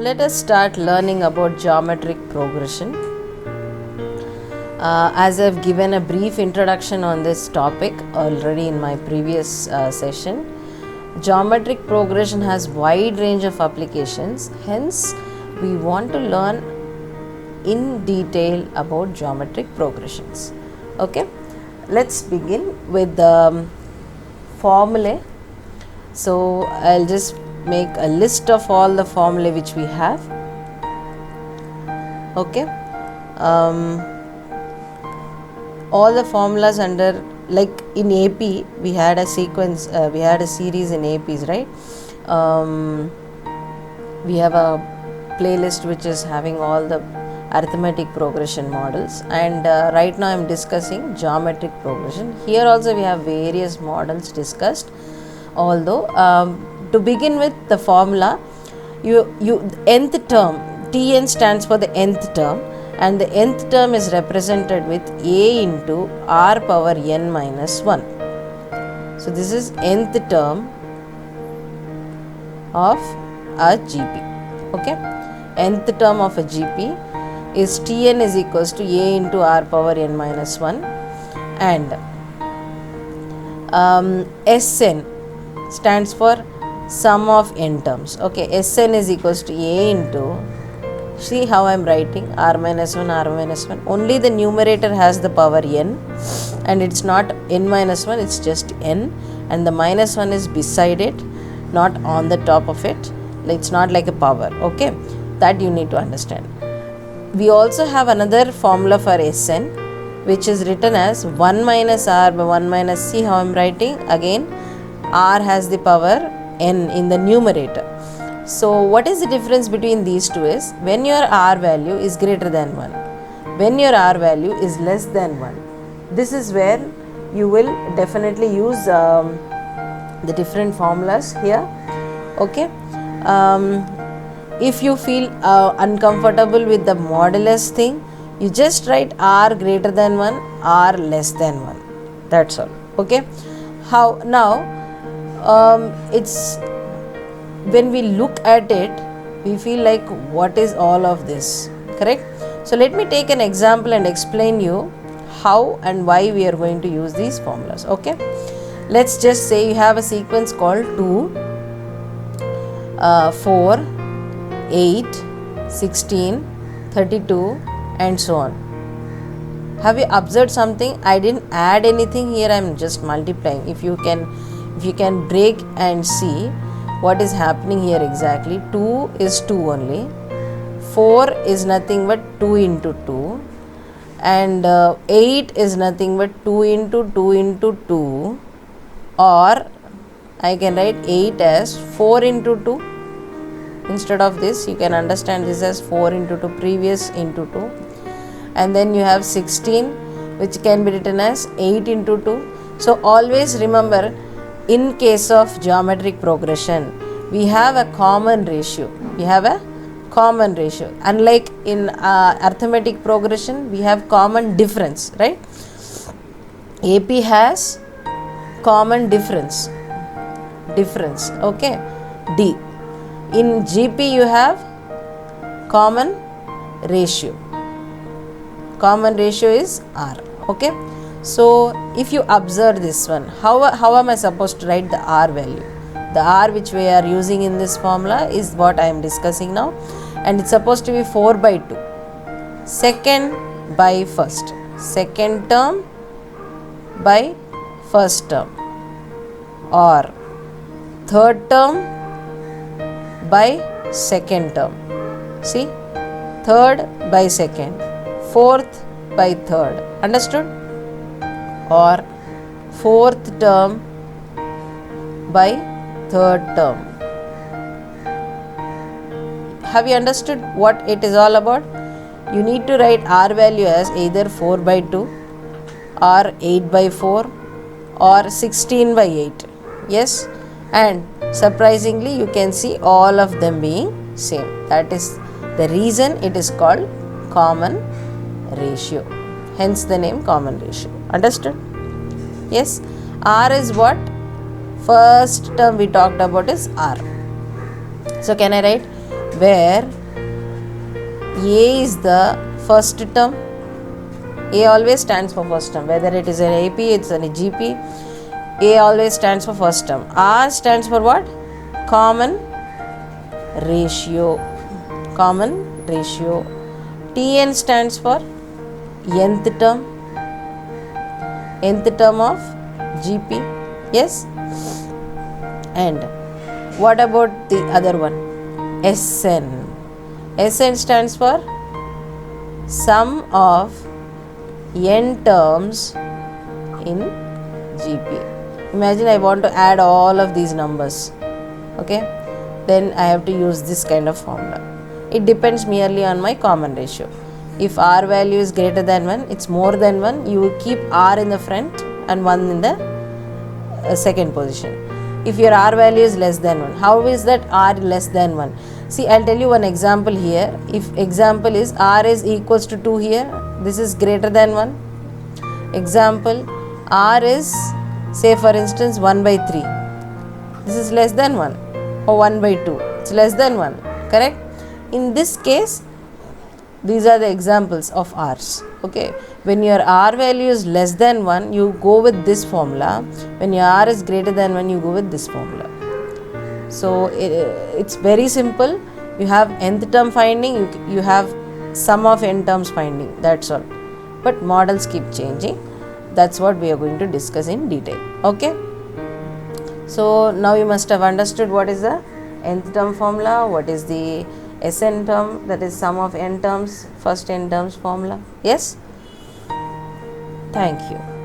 let us start learning about geometric progression. As I've given a brief introduction on this topic already in my previous session, geometric progression has wide range of applications. Hence, we want to learn in detail about geometric progressions. Okay, let's begin with the formulae. So I'll just make a list of all the formulae which we have. Okay, all the formulas under, like in AP we had a sequence, we had a series in APs, right? We have a playlist which is having all the arithmetic progression models, and right now I am discussing geometric progression. Here also we have various models discussed, although to begin with the formula, nth term, Tn stands for the nth term, and the nth term is represented with a into r power n minus 1. So this is nth term of a GP. Okay, nth term of a GP is Tn is equals to a into r power n minus 1, and Sn stands for sum of n terms. Okay, Sn is equals to a into, see how I am writing, r minus 1, r minus 1. Only the numerator has the power n, and it's not n minus 1, it's just n, and the minus 1 is beside it, not on the top of it. It's not like a power. Okay, that you need to understand. We also have another formula for Sn, which is written as 1 minus r by 1 minus, see how I am writing, again r has the power n in the numerator. So what is the difference between these two is, when your r value is greater than 1, when your r value is less than 1, this is where you will definitely use the different formulas here. Okay, if you feel uncomfortable with the modulus thing, you just write r greater than 1, r less than 1, that's all. Okay, how now it's, when we look at it, we feel like what is all of this, correct? So let me take an example and explain you how and why we are going to use these formulas. Okay, let's just say you have a sequence called 2, 4, 8, 16, 32 and so on. Have you observed something? I didn't add anything here, I am just multiplying. If you can break and see what is happening here exactly, 2 is 2 only, 4 is nothing but 2 into 2, and 8 is nothing but 2 into 2 into 2, or I can write 8 as 4 into 2. Instead of this, you can understand this as 4 into 2, previous into 2, and then you have 16, which can be written as 8 into 2. So always remember, in case of geometric progression, we have a common ratio. We have a common ratio. Unlike in arithmetic progression, we have common difference, right? AP has common difference. Okay, D. In GP you have common ratio. Common ratio is R. Okay, so if you observe this one, how am I supposed to write the R value? The R which we are using in this formula is what I am discussing now, and it's supposed to be 4 by 2. Second by first. Second term by first term, or third term by second term. See, third by second, fourth by third. Understood? Or fourth term by third term. Have you understood what it is all about? You need to write R value as either 4 by 2 or 8 by 4 or 16 by 8. Yes, and surprisingly you can see all of them being same. That is the reason it is called common ratio. Hence the name common ratio. Understood? Yes. R is what? First term we talked about is R. So can I write where A is the first term. A always stands for first term, whether it is an AP, it's an GP. A always stands for first term. R stands for what? Common ratio. Common ratio. Tn stands for nth term. Nth term of GP. Yes. And what about the other one? Sn. Sn stands for sum of n terms in GP. Imagine I want to add all of these numbers. Okay. Then I have to use this kind of formula. It depends merely on my common ratio. If R value is greater than 1, it's more than 1, you keep R in the front and 1 in the second position. If your R value is less than 1, how is that R less than 1? See, I'll tell you one example here. If example is R is equals to 2 here, this is greater than 1. Example, R is, say for instance, 1 by 3. This is less than 1, or 1 by 2. It's less than 1, correct? In this case, these are the examples of R's. Okay, when your R value is less than 1, you go with this formula. When your R is greater than 1, you go with this formula. So it's very simple. You have nth term finding, you have sum of n terms finding, that's all. But models keep changing. That's what we are going to discuss in detail. Okay. So now you must have understood what is the nth term formula, what is the Sn term, that is sum of n terms, first n terms formula. Yes. Thank you.